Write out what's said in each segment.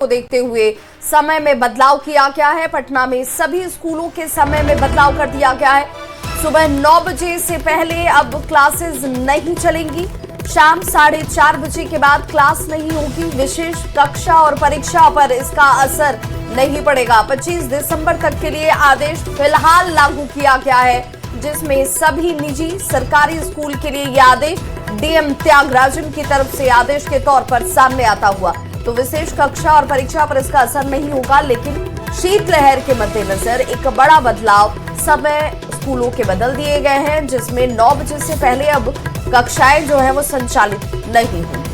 को देखते हुए समय में बदलाव किया गया है। पटना में सभी स्कूलों के समय में बदलाव कर दिया गया है। सुबह 9 बजे से पहले अब क्लासेस नहीं चलेंगी। शाम 4:30 बजे के बाद क्लास नहीं होगी। विशेष कक्षा और परीक्षा पर इसका असर नहीं पड़ेगा। 25 दिसंबर तक के लिए आदेश फिलहाल लागू किया गया है, जिसमें सभी निजी सरकारी स्कूल के लिए यह आदेश डीएम त्यागराजन की तरफ से आदेश के तौर पर सामने आता हुआ। तो विशेष कक्षा और परीक्षा पर इसका असर नहीं होगा, लेकिन शीतलहर के मद्देनजर एक बड़ा बदलाव समय स्कूलों के बदल दिए गए हैं, जिसमें 9 बजे से पहले अब कक्षाएं जो है वो संचालित नहीं होंगी।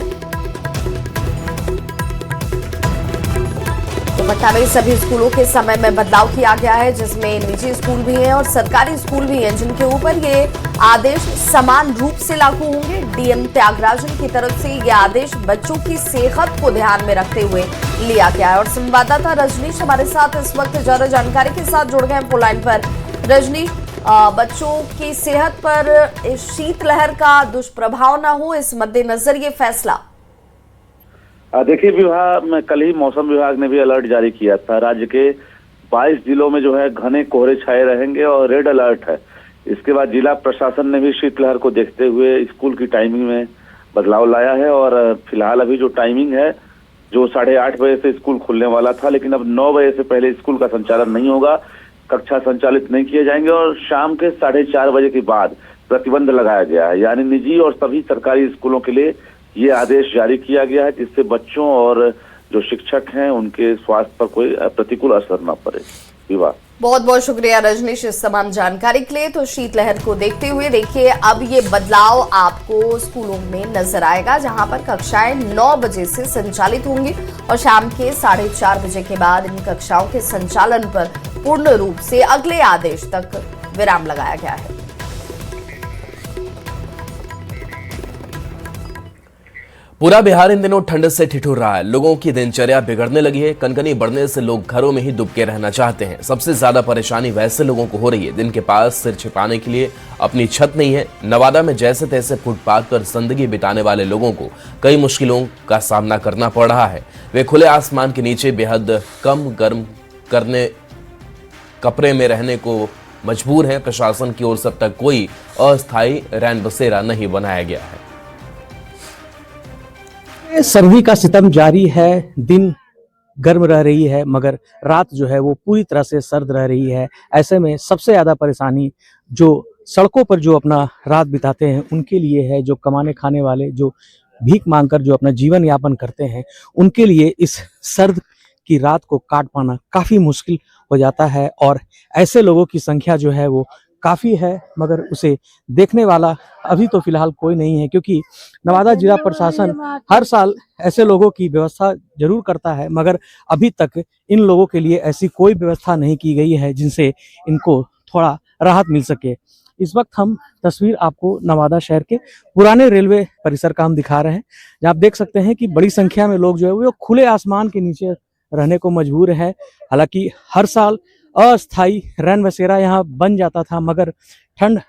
तो पटना में सभी स्कूलों के समय में बदलाव किया गया है, जिसमें निजी स्कूल भी हैं और सरकारी स्कूल भी हैं, जिनके ऊपर ये आदेश समान रूप से लागू होंगे। डीएम त्यागराजन की तरफ से ये आदेश बच्चों की सेहत को ध्यान में रखते हुए लिया गया है। और संवाददाता रजनीश हमारे साथ इस वक्त ज्यादा जानकारी के साथ जुड़ गए हैं फोन लाइन पर। रजनीश, बच्चों की सेहत पर इस शीतलहर का दुष्प्रभाव ना हो, इस मद्देनजर ये फैसला। देखिए, कल ही मौसम विभाग ने भी अलर्ट जारी किया था। राज्य के 22 जिलों में जो है घने कोहरे छाए रहेंगे और रेड अलर्ट है। इसके बाद जिला प्रशासन ने भी शीतलहर को देखते हुए स्कूल की टाइमिंग में बदलाव लाया है और फिलहाल अभी जो टाइमिंग है, जो 8:30 बजे से स्कूल खुलने वाला था, लेकिन अब 9 बजे से पहले स्कूल का संचालन नहीं होगा, कक्षा संचालित नहीं किए जाएंगे और शाम के 4:30 बजे के बाद प्रतिबंध लगाया गया है। यानी निजी और सभी सरकारी स्कूलों के लिए ये आदेश जारी किया गया है, जिससे बच्चों और जो शिक्षक हैं उनके स्वास्थ्य पर कोई प्रतिकूल असर न पड़े। विवाह, बहुत बहुत शुक्रिया रजनीश इस तमाम जानकारी के लिए। तो शीतलहर को देखते हुए देखिए अब ये बदलाव आपको स्कूलों में नजर आएगा, जहां पर कक्षाएं 9 बजे से संचालित होंगी और शाम के 4:30 बजे के बाद इन कक्षाओं के संचालन पर पूर्ण रूप से अगले आदेश तक विराम लगाया गया है। पूरा बिहार इन दिनों ठंड से ठिठुर रहा है। लोगों की दिनचर्या बिगड़ने लगी है। कनकनी बढ़ने से लोग घरों में ही दुबके रहना चाहते हैं। सबसे ज्यादा परेशानी वैसे लोगों को हो रही है जिनके पास सिर छिपाने के लिए अपनी छत नहीं है। नवादा में जैसे तैसे फुटपाथ पर जिंदगी बिताने वाले लोगों को कई मुश्किलों का सामना करना पड़ रहा है। वे खुले आसमान के नीचे बेहद कम गर्म करने कपड़े में रहने को मजबूर हैं। प्रशासन की ओर से अब तक कोई अस्थायी रैन बसेरा नहीं बनाया गया है। सर्दी का सितम जारी है। दिन गर्म रह रही है, मगर रात जो है वो पूरी तरह से सर्द रह रही है। ऐसे में सबसे ज्यादा परेशानी जो सड़कों पर जो अपना रात बिताते हैं उनके लिए है। जो कमाने खाने वाले, जो भीख मांगकर जो अपना जीवन यापन करते हैं, उनके लिए इस सर्द की रात को काट पाना काफी मुश्किल हो जाता है। और ऐसे लोगों की संख्या जो है वो काफी है, मगर उसे देखने वाला अभी तो फिलहाल कोई नहीं है, क्योंकि नवादा जिला प्रशासन हर साल ऐसे लोगों की व्यवस्था जरूर करता है, मगर अभी तक इन लोगों के लिए ऐसी कोई व्यवस्था नहीं की गई है जिनसे इनको थोड़ा राहत मिल सके। इस वक्त हम तस्वीर आपको नवादा शहर के पुराने रेलवे परिसर का हम दिखा रहे हैं, जहाँ आप देख सकते हैं कि बड़ी संख्या में लोग जो है वो खुले आसमान के नीचे रहने को मजबूर है। हालांकि हर साल अस्थायी रैन बसेरा यहाँ बन जाता था, मगर ठंड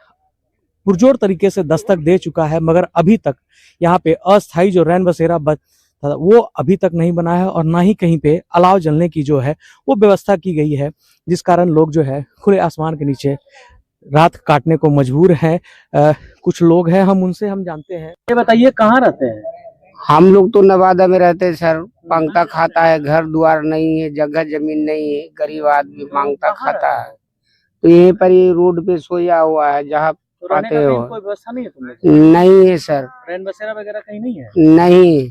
पुरजोर तरीके से दस्तक दे चुका है, मगर अभी तक यहाँ पे अस्थायी जो रैन बसेरा वो अभी तक नहीं बना है और ना ही कहीं पे अलाव जलने की जो है वो व्यवस्था की गई है, जिस कारण लोग जो है खुले आसमान के नीचे रात काटने को मजबूर है। कुछ लोग हैं, हम उनसे हम जानते हैं। ये बताइए, कहाँ रहते हैं? हम लोग तो नवादा में रहते हैं सर। मांगता खाता है, घर द्वार नहीं है, जगह जमीन नहीं है, गरीब आदमी मांगता खाता है। तो यहीं पर ही रोड पे सोया हुआ है, जहाँ आते हो। कोई व्यवस्था नहीं है तुम लोग? नहीं है सर। रैन बसेरा वगैरह कहीं नहीं है? नहीं।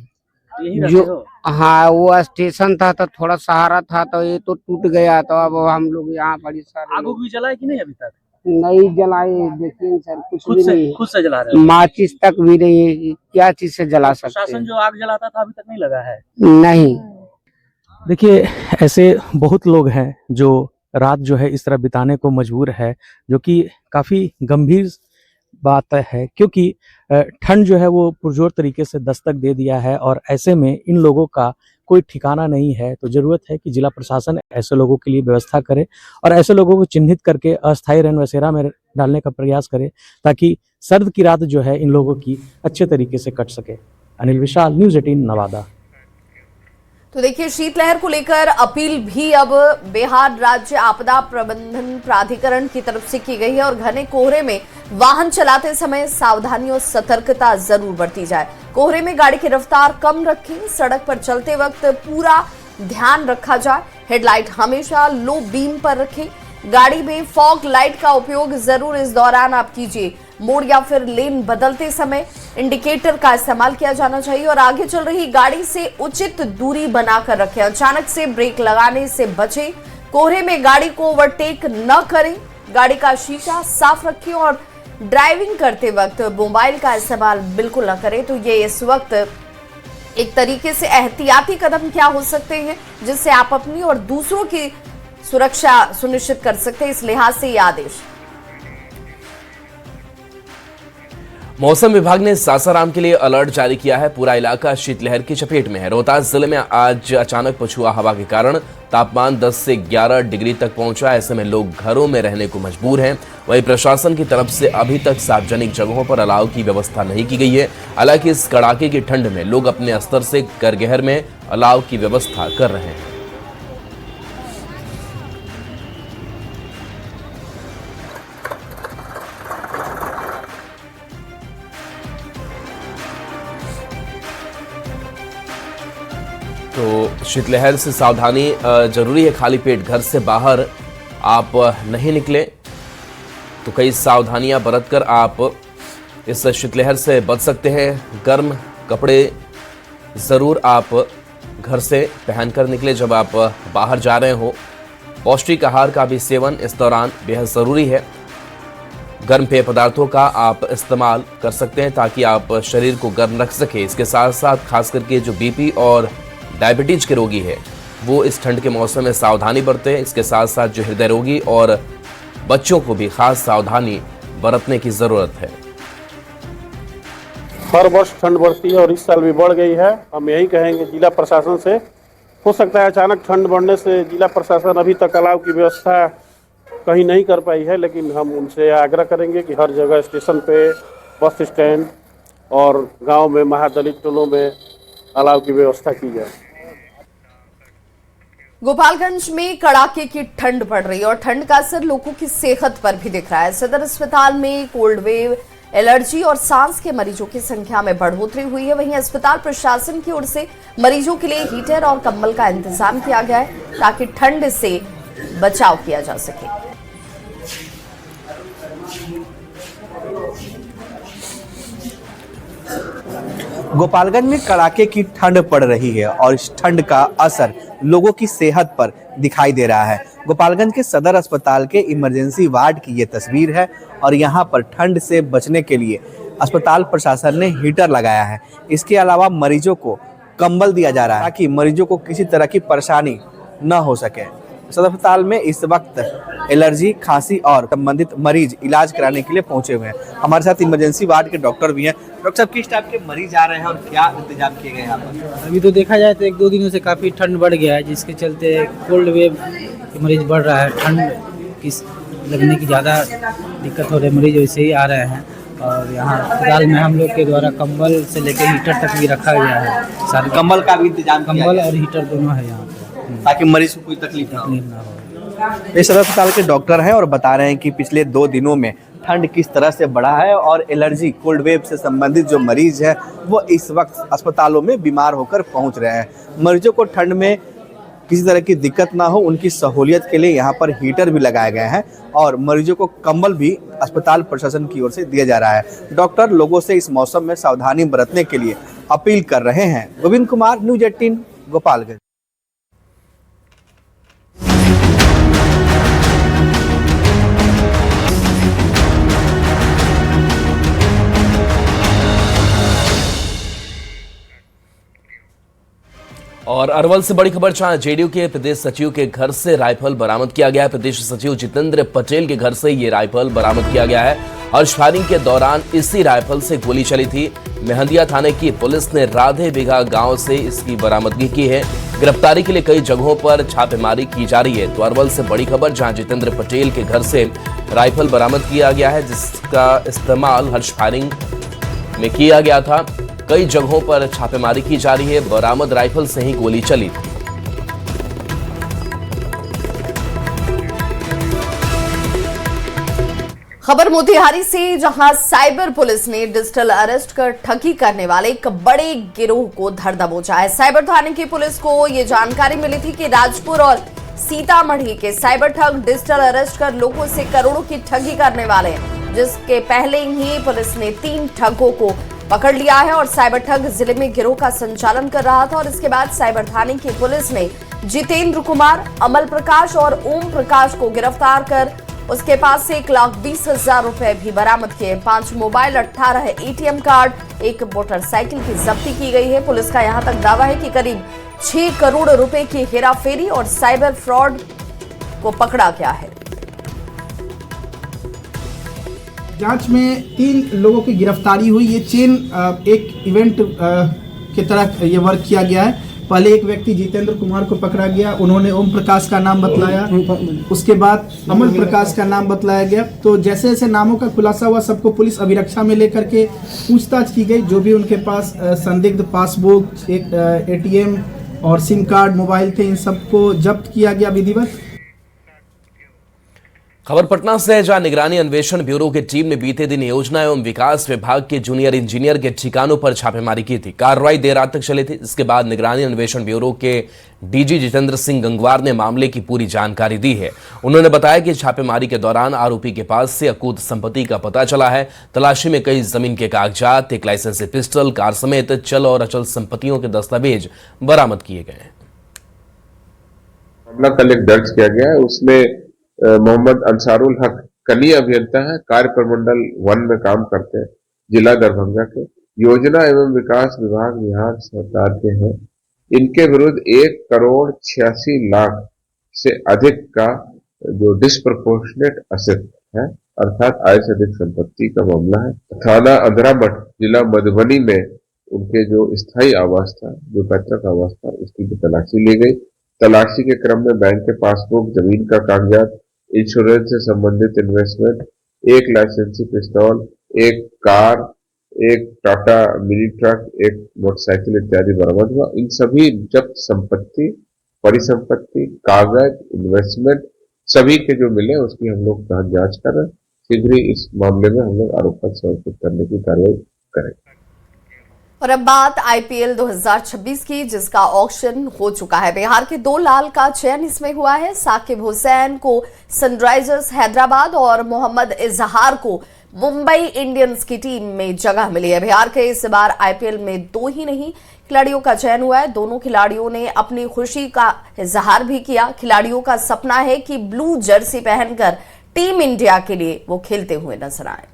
जो हाँ, वो स्टेशन था तो थोड़ा सहारा था, तो ये तो टूट गया। तो अब हम लोग यहाँ पर आग भी जला है कि नहीं? अभी तक नहीं जलाए। देखिए सर, कुछ भी नहीं। खुद से जला रहे हैं? माचिस तक भी नहीं है, क्या चीज से जला सकते हैं? प्रशासन जो आग जलाता था अभी तक नहीं लगा है? नहीं। देखिए, ऐसे बहुत लोग हैं जो रात जो है इस तरह बिताने को मजबूर है, जो कि काफी गंभीर बात है, क्योंकि ठंड जो है वो पुरजोर तरीके से दस्तक दे दिया है और ऐसे में इन लोगों का कोई ठिकाना नहीं है। तो जरूरत है कि जिला प्रशासन ऐसे लोगों के लिए व्यवस्था करे और ऐसे लोगों को चिन्हित करके अस्थायी रैन बसेरा में डालने का प्रयास करे, ताकि सर्द की रात जो है इन लोगों की अच्छे तरीके से कट सके। अनिल विशाल, न्यूज़ 18 नवादा। तो देखिए, शीतलहर को लेकर अपील भी अब बिहार राज्य आपदा प्रबंधन प्राधिकरण की तरफ से की गई है और घने कोहरे में वाहन चलाते समय सावधानी और सतर्कता जरूर बरती जाए। कोहरे में गाड़ी की रफ्तार कम रखें, सड़क पर चलते वक्त पूरा ध्यान रखा जाए, हेडलाइट हमेशा लो बीम पर रखें, गाड़ी में फॉग लाइट का उपयोग जरूर इस दौरान आप कीजिए। मोड़ या फिर लेन बदलते समय इंडिकेटर का इस्तेमाल किया जाना चाहिए और आगे चल रही गाड़ी से उचित दूरी बनाकर रखें। अचानक से ब्रेक लगाने से बचें, कोहरे में गाड़ी को ओवरटेक न करें, गाड़ी का शीशा साफ रखें और ड्राइविंग करते वक्त मोबाइल का इस्तेमाल बिल्कुल न करें। तो ये इस वक्त एक तरीके से एहतियाती कदम क्या हो सकते हैं जिससे आप अपनी और दूसरों की सुरक्षा सुनिश्चित कर सकते हैं, इस लिहाज से ये आदेश। मौसम विभाग ने सासाराम के लिए अलर्ट जारी किया है। पूरा इलाका शीतलहर की चपेट में है। रोहतास जिले में आज अचानक पछुआ हवा के कारण तापमान 10 से 11 डिग्री तक पहुंचा। ऐसे में लोग घरों में रहने को मजबूर हैं। वहीं प्रशासन की तरफ से अभी तक सार्वजनिक जगहों पर अलाव की व्यवस्था नहीं की गई है। हालांकि इस कड़ाके की ठंड में लोग अपने स्तर से करगहर में अलाव की व्यवस्था कर रहे हैं। तो शीतलहर से सावधानी जरूरी है। खाली पेट घर से बाहर आप नहीं निकले तो कई सावधानियां बरतकर आप इस शीतलहर से बच सकते हैं। गर्म कपड़े ज़रूर आप घर से पहनकर निकले जब आप बाहर जा रहे हो। पौष्टिक आहार का भी सेवन इस दौरान बेहद ज़रूरी है। गर्म पेय पदार्थों का आप इस्तेमाल कर सकते हैं ताकि आप शरीर को गर्म रख सके। इसके साथ साथ खास करके जो बीपी और डायबिटीज के रोगी है वो इस ठंड के मौसम में सावधानी बरतें। इसके साथ साथ जो हृदय रोगी और बच्चों को भी खास सावधानी बरतने की जरूरत है। हर वर्ष ठंड बढ़ती है और इस साल भी बढ़ गई है। हम यही कहेंगे जिला प्रशासन से, हो सकता है अचानक ठंड बढ़ने से जिला प्रशासन अभी तक अलाव की व्यवस्था कहीं नहीं कर पाई है, लेकिन हम उनसे आग्रह करेंगे कि हर जगह स्टेशन पे, बस स्टैंड और गांव में, महादलित टोलों में अलाव की व्यवस्था की जाए। गोपालगंज में कड़ाके की ठंड पड़ रही है और ठंड का असर लोगों की सेहत पर भी दिख रहा है। सदर अस्पताल में कोल्ड वेव, एलर्जी और सांस के मरीजों की संख्या में बढ़ोतरी हुई है। वहीं अस्पताल प्रशासन की ओर से मरीजों के लिए हीटर और कंबल का इंतजाम किया गया है ताकि ठंड से बचाव किया जा सके। गोपालगंज में कड़ाके की ठंड पड़ रही है और इस ठंड का असर लोगों की सेहत पर दिखाई दे रहा है। गोपालगंज के सदर अस्पताल के इमरजेंसी वार्ड की ये तस्वीर है और यहाँ पर ठंड से बचने के लिए अस्पताल प्रशासन ने हीटर लगाया है। इसके अलावा मरीजों को कंबल दिया जा रहा है ताकि मरीजों को किसी तरह की परेशानी न हो सके। सदर अस्पताल में इस वक्त एलर्जी, खांसी और संबंधित मरीज इलाज कराने के लिए पहुंचे हुए हैं। हमारे साथ इमरजेंसी वार्ड के डॉक्टर भी हैं। डॉक्टर साहब, किस टाइप के मरीज आ रहे हैं और क्या इंतजाम किए गए हैं यहाँ पर? अभी तो देखा जाए तो 1-2 दिनों से काफ़ी ठंड बढ़ गया है, जिसके चलते कोल्ड वेव के मरीज बढ़ रहा है। ठंड की लगने की ज़्यादा दिक्कत हो रही है, मरीज वैसे ही आ रहे हैं। और यहाँ अस्पताल में हम लोग के द्वारा कंबल से लेकर हीटर तक भी रखा गया है। सारे कंबल का भी इंतजाम, कंबल और हीटर दोनों है यहाँ पर, ताकि मरीज को कोई तकलीफ ना हो। हो। ये सदर अस्पताल के डॉक्टर हैं और बता रहे हैं कि पिछले 2 दिनों में ठंड किस तरह से बढ़ा है और एलर्जी, कोल्ड वेव से संबंधित जो मरीज है वो इस वक्त अस्पतालों में बीमार होकर पहुंच रहे हैं। मरीजों को ठंड में किसी तरह की दिक्कत ना हो, उनकी सहूलियत के लिए यहाँ पर हीटर भी लगाए गए हैं और मरीजों को कंबल भी अस्पताल प्रशासन की ओर से दिया जा रहा है। डॉक्टर लोगों से इस मौसम में सावधानी बरतने के लिए अपील कर रहे हैं। गोविंद कुमार, न्यूज़ 18, गोपालगंज। और अरवल से बड़ी खबर, जहां जेडीयू के प्रदेश सचिव के घर से राइफल बरामद किया गया है। प्रदेश सचिव जितेंद्र पटेल के घर से ये राइफल बरामद किया गया है। हर्ष फायरिंग के दौरान इसी राइफल से गोली चली थी। मेहंदिया थाने की पुलिस ने राधे बिघा गांव से इसकी बरामदगी की है। गिरफ्तारी के लिए कई जगहों पर छापेमारी की जा रही है। तो अरवल से बड़ी खबर, जहां जितेंद्र पटेल के घर से राइफल बरामद किया गया है जिसका इस्तेमाल हर्ष फायरिंग में किया गया था। कई जगहों पर छापेमारी की जा रही है। बरामद राइफल से ही गोली चली थी। खबर मोतिहारी से, जहां साइबर पुलिस ने डिजिटल अरेस्ट कर ठगी करने वाले एक बड़े गिरोह को धर दबोचा है। साइबर थाने की पुलिस को ये जानकारी मिली थी कि राजपुर और सीतामढ़ी के साइबर ठग डिजिटल अरेस्ट कर लोगों से करोड़ों की ठगी करने वाले हैं, जिसके पहले ही पुलिस ने 3 ठगों को पकड़ लिया है और साइबर ठग जिले में गिरोह का संचालन कर रहा था। और इसके बाद साइबर थाने की पुलिस ने जितेंद्र कुमार, अमल प्रकाश और ओम प्रकाश को गिरफ्तार कर उसके पास से 1,20,000 रुपए भी बरामद किए। 5 मोबाइल, 18 एटीएम कार्ड, 1 मोटरसाइकिल की जब्ती की गई है। पुलिस का यहां तक दावा है कि करीब 6 करोड़ रुपए की हेराफेरी और साइबर फ्रॉड को पकड़ा गया है। जांच में 3 लोगों की गिरफ्तारी हुई। ये चेन एक इवेंट की तरह ये वर्क किया गया है। पहले एक व्यक्ति जितेंद्र कुमार को पकड़ा गया, उन्होंने ओम प्रकाश का नाम बतलाया, उसके बाद अमल प्रकाश का नाम बतलाया गया। तो जैसे जैसे नामों का खुलासा हुआ, सबको पुलिस अभिरक्षा में लेकर के पूछताछ की गई। जो भी उनके पास संदिग्ध पासबुक, एटीएम और सिम कार्ड, मोबाइल थे, इन सबको जब्त किया गया विधिवत। खबर पटना से है, जहां निगरानी अन्वेषण ब्यूरो की टीम ने बीते दिन योजना एवं विकास विभाग के जूनियर इंजीनियर के ठिकानों पर छापेमारी की थी। कार्रवाई देर रात तक चली थी। इसके बाद निगरानी अन्वेषण ब्यूरो के डीजी जितेंद्र सिंह गंगवार ने मामले की पूरी जानकारी दी है। उन्होंने बताया कि छापेमारी के दौरान आरोपी के पास से अकूत संपत्ति का पता चला है। तलाशी में कई जमीन के कागजात, एक लाइसेंसी पिस्टल, कार समेत चल और अचल संपत्तियों के दस्तावेज बरामद किए गए हैं। मामला कल एक दर्ज किया गया है। उसमें मोहम्मद अंसारुल हक कनीय अभियंता है, कार्य प्रमंडल 1 में काम करते हैं, जिला दरभंगा के, योजना एवं विकास विभाग बिहार सरकार के हैं। इनके विरुद्ध 1,86,00,000 से अधिक का जो डिस्प्रपोर्शनेट असेट है, अर्थात आय से अधिक संपत्ति का मामला है। थाना अंधरामठ, जिला मधुबनी में उनके जो स्थायी आवास था, जो पैतृक आवास था, उसकी भी तलाशी ली गई। तलाशी के क्रम में बैंक के पासबुक, जमीन का कागजात, इंश्योरेंस से संबंधित इन्वेस्टमेंट, 1 लाइसेंसी पिस्तौल, 1 car, 1 Tata mini truck, 1 motorcycle इत्यादि बरामद हुआ। इन सभी जब्त संपत्ति, परिसंपत्ति, कागज, इन्वेस्टमेंट सभी के जो मिले उसकी हम लोग जांच कर रहे हैं। शीघ्र ही इस मामले में हम लोग आरोप पत्र समर्पित करने की कार्रवाई करेंगे। और अब बात आईपीएल 2026 की, जिसका ऑक्शन हो चुका है। बिहार के 2 लाल का चयन इसमें हुआ है। साकिब हुसैन को सनराइजर्स हैदराबाद और मोहम्मद इजहार को मुंबई इंडियंस की टीम में जगह मिली है। बिहार के इस बार आईपीएल में 2 ही नहीं खिलाड़ियों का चयन हुआ है। दोनों खिलाड़ियों ने अपनी खुशी का इजहार भी किया। खिलाड़ियों का सपना है कि ब्लू जर्सी पहनकर टीम इंडिया के लिए वो खेलते हुए नजर आए।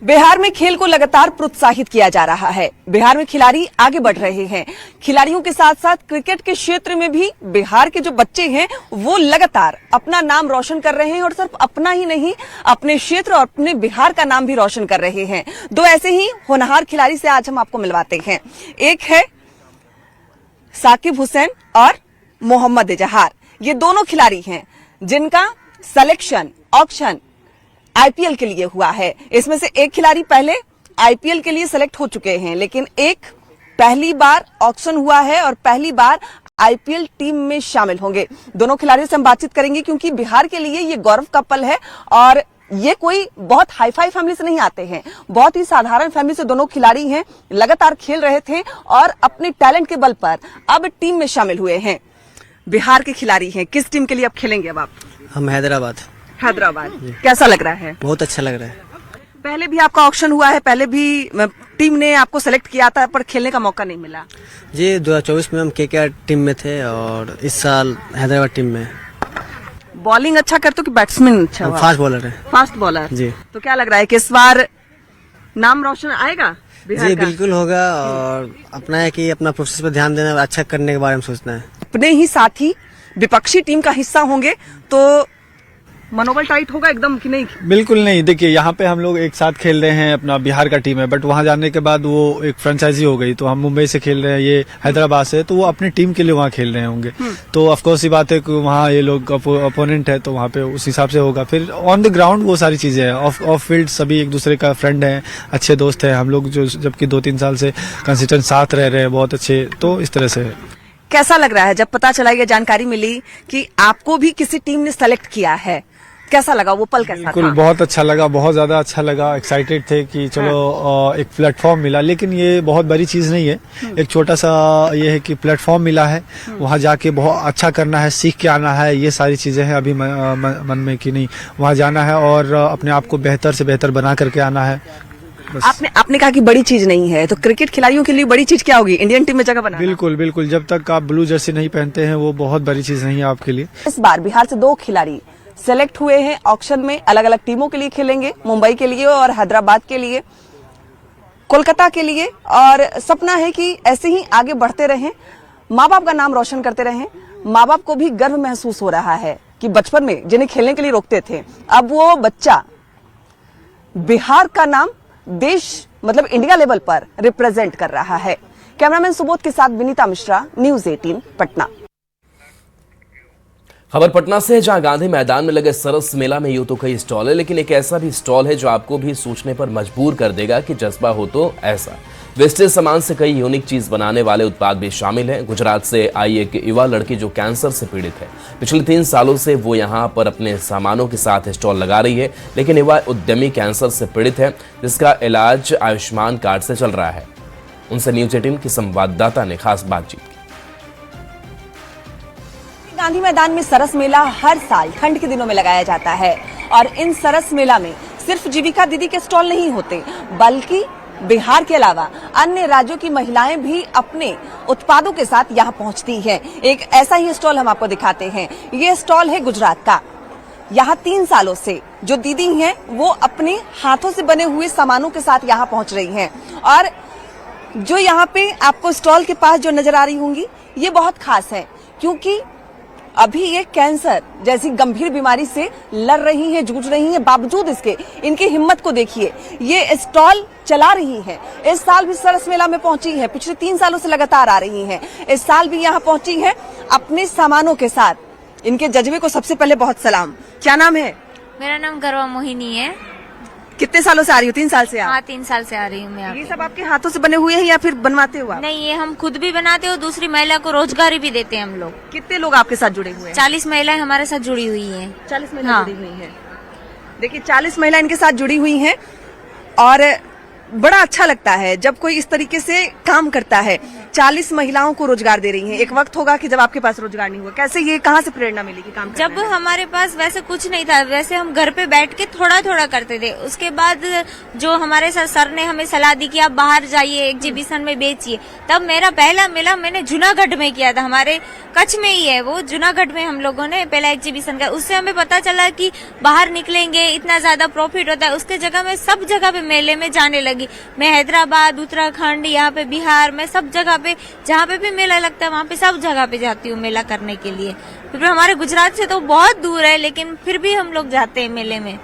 बिहार में खेल को लगातार प्रोत्साहित किया जा रहा है। बिहार में खिलाड़ी आगे बढ़ रहे हैं। खिलाड़ियों के साथ साथ क्रिकेट के क्षेत्र में भी बिहार के जो बच्चे हैं वो लगातार अपना नाम रोशन कर रहे हैं और सिर्फ अपना ही नहीं, अपने क्षेत्र और अपने बिहार का नाम भी रोशन कर रहे हैं। 2 ऐसे ही होनहार खिलाड़ी से आज हम आपको मिलवाते हैं। एक है साकिब हुसैन और मोहम्मद इजहार। ये दोनों खिलाड़ी हैं जिनका सिलेक्शन ऑक्शन आईपीएल के लिए हुआ है। इसमें से एक खिलाड़ी पहले आईपीएल के लिए सिलेक्ट हो चुके हैं, लेकिन एक पहली बार ऑक्शन हुआ है और पहली बार आईपीएल टीम में शामिल होंगे। दोनों खिलाड़ियों से हम बातचीत करेंगे क्योंकि बिहार के लिए ये गौरव का पल है और ये कोई बहुत हाईफाई फैमिली से नहीं आते हैं, बहुत ही साधारण फैमिली से दोनों खिलाड़ी हैं। लगातार खेल रहे थे और अपने टैलेंट के बल पर अब टीम में शामिल हुए हैं। बिहार के खिलाड़ी हैं। किस टीम के लिए अब खेलेंगे अब आप? हम हैदराबाद। कैसा लग रहा है? बहुत अच्छा लग रहा है। पहले भी आपका ऑक्शन हुआ है, पहले भी टीम ने आपको सेलेक्ट किया था पर खेलने का मौका नहीं मिला। जी 2024 में हम केकेआर टीम में थे और इस साल हैदराबाद टीम में। बॉलिंग अच्छा करते हो कि बैट्समैन अच्छा? फास्ट बॉलर है। फास्ट बॉलर जी। तो क्या लग रहा है कि इस बार नाम रोशन आएगा बिहार जी का? बिल्कुल होगा और अपना है कि अपना प्रोसेस पर ध्यान देना, अच्छा करने के बारे में सोचना है। अपने ही साथी विपक्षी टीम का हिस्सा होंगे तो मनोबल टाइट होगा एकदम कि नहीं? बिल्कुल नहीं। देखिए यहाँ पे हम लोग एक साथ खेल रहे हैं, अपना बिहार का टीम है, बट वहाँ जाने के बाद वो एक फ्रेंचाइजी हो गई, तो हम मुंबई से खेल रहे हैं, ये हैदराबाद से, तो वो अपनी टीम के लिए वहाँ खेल रहे होंगे। तो ऑफकोर्स ये बात है कि वहाँ ये लोग अपोनेंट है, तो वहाँ पे उस हिसाब से होगा। फिर ऑन द ग्राउंड वो सारी चीजें हैं, ऑफ फील्ड सभी एक दूसरे का फ्रेंड है, अच्छे दोस्त है हम लोग, जो जबकि 2-3 साल से कंसिस्टेंट साथ रह रहे हैं, बहुत अच्छे। तो इस तरह से है। कैसा लग रहा है जब पता चला, ये जानकारी मिली कि आपको भी किसी टीम ने सेलेक्ट किया है? कैसा लगा वो पल? कैसा बिल्कुल था? बहुत अच्छा लगा, बहुत ज्यादा अच्छा लगा। एक्साइटेड थे कि चलो एक प्लेटफॉर्म मिला, लेकिन ये बहुत बड़ी चीज नहीं है। एक छोटा सा ये है कि प्लेटफॉर्म मिला है, वहाँ जाके बहुत अच्छा करना है, सीख के आना है, ये सारी चीजें हैं अभी मन में कि नहीं, वहाँ जाना है और अपने आप को बेहतर से बेहतर बना करके आना है। आपने कहा कि बड़ी चीज नहीं है, तो क्रिकेट खिलाड़ियों के लिए बड़ी चीज क्या होगी? इंडियन टीम में जगह बनाना। बिल्कुल बिल्कुल, जब तक आप ब्लू जर्सी नहीं पहनते हैं वो बहुत बड़ी चीज नहीं है आपके लिए। इस बार बिहार से 2 खिलाड़ी सेलेक्ट हुए हैं ऑक्शन में, अलग अलग टीमों के लिए खेलेंगे, मुंबई के लिए और हैदराबाद के लिए, कोलकाता के लिए। और सपना है कि ऐसे ही आगे बढ़ते रहें, माँ बाप का नाम रोशन करते रहें। माँ बाप को भी गर्व महसूस हो रहा है कि बचपन में जिन्हें खेलने के लिए रोकते थे, अब वो बच्चा बिहार का नाम देश मतलब इंडिया लेवल पर रिप्रेजेंट कर रहा है। कैमरामैन सुबोध के साथ विनीता मिश्रा, न्यूज़ 18 पटना। खबर पटना से, जहां गांधी मैदान में लगे सरस मेला में यूं तो कई स्टॉल है, लेकिन एक ऐसा भी स्टॉल है जो आपको भी सोचने पर मजबूर कर देगा कि जज्बा हो तो ऐसा। वेस्टेज सामान से कई यूनिक चीज बनाने वाले उत्पाद भी शामिल हैं। गुजरात से आई एक युवा लड़की जो कैंसर से पीड़ित है। पिछले 3 सालों से वो यहाँ पर अपने सामानों के साथ स्टॉल लगा रही है, लेकिन युवा उद्यमी कैंसर से पीड़ित है, जिसका इलाज आयुष्मान कार्ड से चल रहा है। उनसे न्यूज़ 18 की संवाददाता ने खास बातचीत की। गांधी मैदान में सरस मेला हर साल ठंड के दिनों में लगाया जाता है और इन सरस मेला में सिर्फ जीविका दीदी के स्टॉल नहीं होते, बल्कि बिहार के अलावा अन्य राज्यों की महिलाएं भी अपने उत्पादों के साथ यहां पहुंचती हैं। एक ऐसा ही स्टॉल हम आपको दिखाते हैं। ये स्टॉल है गुजरात का। यहाँ 3 सालों से जो दीदी हैं वो अपने हाथों से बने हुए सामानों के साथ यहाँ पहुंच रही हैं। और जो यहाँ पे आपको स्टॉल के पास जो नजर आ रही होंगी, ये बहुत खास है, क्योंकि अभी ये कैंसर जैसी गंभीर बीमारी से लड़ रही हैं, जूझ रही हैं। बावजूद इसके इनकी हिम्मत को देखिए, ये स्टॉल चला रही हैं। इस साल भी सरस मेला में पहुंची है, पिछले 3 सालों से लगातार आ रही हैं। इस साल भी यहाँ पहुंची है अपने सामानों के साथ। इनके जज्बे को सबसे पहले बहुत सलाम। क्या नाम है? मेरा नाम गरवा मोहिनी है। कितने सालों से आ रही हो? 3 साल से? हाँ, 3 साल से आ रही हूँ मैं। ये सब आपके हाथों से बने हुए हैं या फिर बनवाते हो आप? नहीं, ये हम खुद भी बनाते हो, दूसरी महिला को रोजगारी भी देते हैं हम लोग। कितने लोग आपके साथ जुड़े हुए हैं? 40 महिलाएं हमारे साथ जुड़ी हुई हैं। 40 महिलाएं जुड़ी हुई हैं। देखिए 40 महिलाएं इनके साथ जुड़ी हुई हैं और बड़ा अच्छा लगता है जब कोई इस तरीके से काम करता है। 40 महिलाओं को रोजगार दे रही हैं। एक वक्त होगा कि जब आपके पास रोजगार नहीं हुआ, कैसे, ये कहाँ से प्रेरणा मिली कि काम जब हमारे पास वैसे कुछ नहीं था, वैसे हम घर पे बैठ के थोड़ा थोड़ा करते थे। उसके बाद जो हमारे सर ने हमें सलाह दी कि आप बाहर जाइए, एग्जीबिशन में बेचिए, तब मेरा पहला मेला मैंने जूनागढ़ में किया था। हमारे कच्छ में ही है वो, जूनागढ़ में हम लोगों ने पहला एग्जीबिशन का। उससे हमें पता चला कि बाहर निकलेंगे इतना ज्यादा प्रॉफिट होता है। उसके जगह मैं सब जगह पे मेले में जाने लगी। मैं हैदराबाद, उत्तराखंड, यहाँ पे बिहार में सब जगह पे जहाँ पे भी मेला लगता है वहाँ पे सब जगह पे जाती हूँ मेला करने के लिए। फिर हमारे गुजरात से तो बहुत दूर है, लेकिन फिर भी हम लोग जाते हैं मेले में।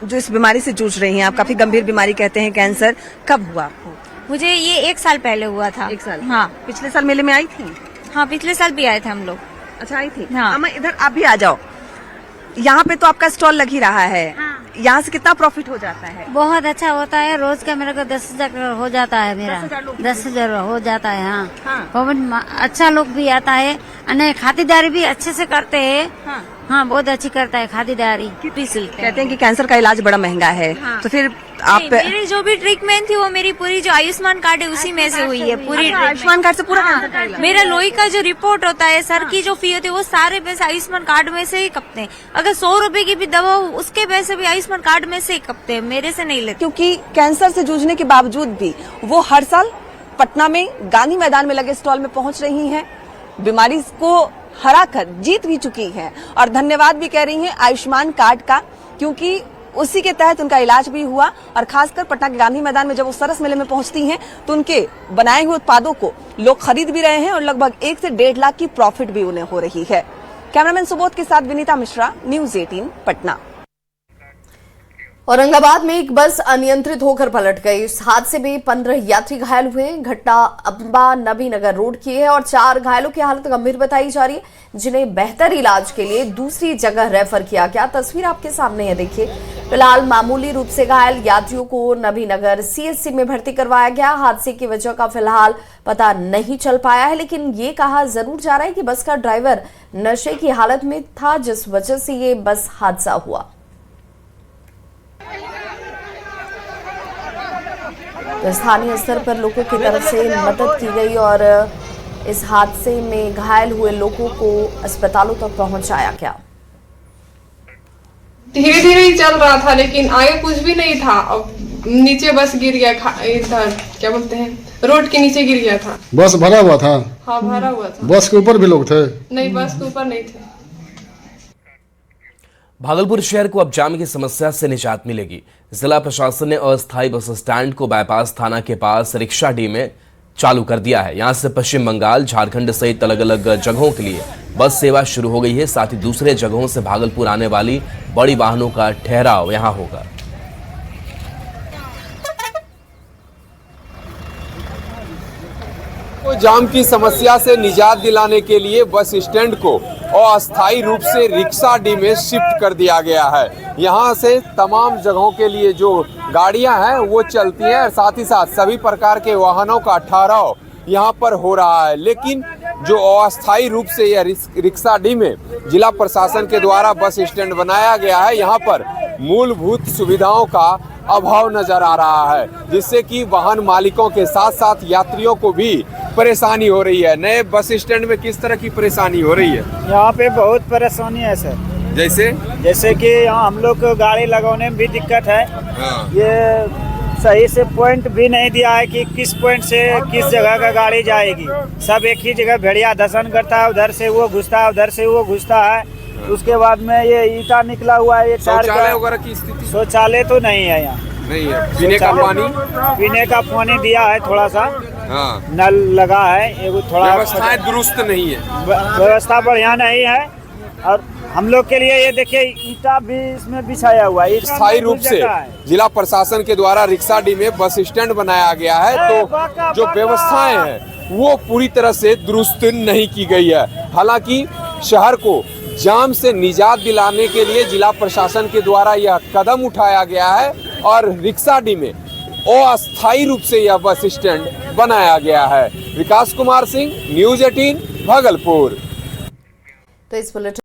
जो इस बीमारी से जूझ रही हैं आप, काफी गंभीर बीमारी कहते हैं कैंसर, कब हुआ आपको? मुझे ये 1 साल पहले हुआ था। 1 साल? हाँ। पिछले साल मेले में आई थी? हाँ, पिछले साल भी आए थे हम लोग। अच्छा, आई थी? हाँ। अम्मा इधर आप भी आ जाओ। यहाँ पे तो आपका स्टॉल लग ही रहा है। हाँ। यहाँ से कितना प्रॉफिट हो जाता है? बहुत अच्छा होता है। रोज का मेरे को 10,000 हो जाता है। मेरा 10,000 हो जाता है। हाँ। अच्छा लोग भी आता है, खातिरदारी भी अच्छे से करते हैं। हाँ, बहुत अच्छी करता है खातिरदारी। कहते हैं कि कैंसर का इलाज बड़ा महंगा है। हाँ। तो फिर आप मेरी जो भी ट्रीटमेंट थी वो मेरी पूरी जो आयुष्मान कार्ड है उसी में से हुई है। पूरी आयुष्मान कार्ड से पूरा कैंसर का इलाज? मेरा लोही का जो रिपोर्ट होता है, सर की जो फी होती है, वो सारे पैसे आयुष्मान कार्ड में से ही कपते हैं। अगर 100 रुपए की भी दवा हो उसके पैसे भी आयुष्मान कार्ड में से ही कपते हैं, मेरे से नहीं लेते। क्योंकि कैंसर से जूझने के बावजूद भी वो हर साल पटना में गांधी मैदान में लगे स्टॉल में पहुंच रही हैं, बीमारी को हराकर जीत भी चुकी हैं और धन्यवाद भी कह रही हैं आयुष्मान कार्ड का, क्योंकि उसी के तहत उनका इलाज भी हुआ। और खासकर पटना के गांधी मैदान में जब वो सरस मेले में पहुंचती हैं तो उनके बनाए हुए उत्पादों को लोग खरीद भी रहे हैं और लगभग 1 से 1.5 लाख की प्रॉफिट भी उन्हें हो रही है। कैमरामैन सुबोध के साथ विनीता मिश्रा, न्यूज 18 पटना। औरंगाबाद में एक बस अनियंत्रित होकर पलट गई। इस हादसे में 15 यात्री घायल हुए। घटना अंबा नबी नगर रोड की है और 4 घायलों की हालत गंभीर बताई जा रही है, जिन्हें बेहतर इलाज के लिए दूसरी जगह रेफर किया गया। तस्वीर आपके सामने है, देखिए। फिलहाल मामूली रूप से घायल यात्रियों को नबी नगर सीएचसी में भर्ती करवाया गया। हादसे की वजह का फिलहाल पता नहीं चल पाया है, लेकिन ये कहा जरूर जा रहा है कि बस का ड्राइवर नशे की हालत में था, जिस वजह से ये बस हादसा हुआ। तो स्थानीय स्तर पर लोगों की तरफ से मदद की गई और इस हादसे में घायल हुए लोगों को अस्पतालों तक पहुंचाया गया। धीरे धीरे ही चल रहा था, लेकिन आगे कुछ भी नहीं था। अब नीचे बस गिर गया, इधर क्या बोलते हैं, रोड के नीचे गिर गया था। बस भरा हुआ था? हाँ, भरा हुआ था। बस के ऊपर भी लोग थे? नहीं, बस के ऊपर नहीं थे। भागलपुर शहर को अब जाम की समस्या से निजात मिलेगी। जिला प्रशासन ने अस्थायी बस स्टैंड को बाईपास थाना के पास रिक्शा डी में चालू कर दिया है। यहां से पश्चिम बंगाल, झारखंड सहित अलग अलग जगहों के लिए बस सेवा शुरू हो गई है। साथ ही दूसरे जगहों से भागलपुर आने वाली बड़ी वाहनों का ठहराव यहां होगा। जाम की समस्या से निजात दिलाने के लिए बस स्टैंड को अस्थायी रूप से रिक्शा डी में शिफ्ट कर दिया गया है। यहाँ से तमाम जगहों के लिए जो गाड़ियां हैं वो चलती हैं और साथ ही साथ सभी प्रकार के वाहनों का ठहराव यहाँ पर हो रहा है। लेकिन जो अस्थायी रूप से यह रिक्शा डी में जिला प्रशासन के द्वारा बस स्टैंड बनाया गया है, यहाँ पर मूलभूत सुविधाओं का अभाव नजर आ रहा है, जिससे कि वाहन मालिकों के साथ साथ यात्रियों को भी परेशानी हो रही है। नए बस स्टैंड में किस तरह की परेशानी हो रही है? यहाँ पे बहुत परेशानी है सर। जैसे कि यहाँ हम लोग को गाड़ी लगाने में भी दिक्कत है। ये सही से पॉइंट भी नहीं दिया है कि किस पॉइंट से किस जगह का गाड़ी जाएगी। सब एक ही जगह भेड़िया दर्शन करता है, उधर से वो घुसता है, उधर से वो घुसता है। उसके बाद में ये ईटा निकला हुआ है। शौचालय वगैरह की स्थिति? शौचालय तो नहीं है यहाँ। नहीं है। पीने का पानी दिया है, थोड़ा सा नल लगा है, एगो थोड़ा व्यवस्थाएं दुरुस्त नहीं है, व्यवस्था बढ़िया नहीं है। और हम लोग के लिए ये देखिए ईटा भी इसमें बिछाया हुआ है। स्थायी रूप से जिला प्रशासन के द्वारा रिक्शा डी में बस स्टैंड बनाया गया है, तो जो व्यवस्थाएं हैं वो पूरी तरह से दुरुस्त नहीं की गई है। हालांकि शहर को जाम से निजात दिलाने के लिए जिला प्रशासन के द्वारा यह कदम उठाया गया है और रिक्शा डी में अस्थायी रूप से यह बस स्टैंड बनाया गया है। विकास कुमार सिंह, न्यूज 18 भागलपुर। तो इस बुलेटिन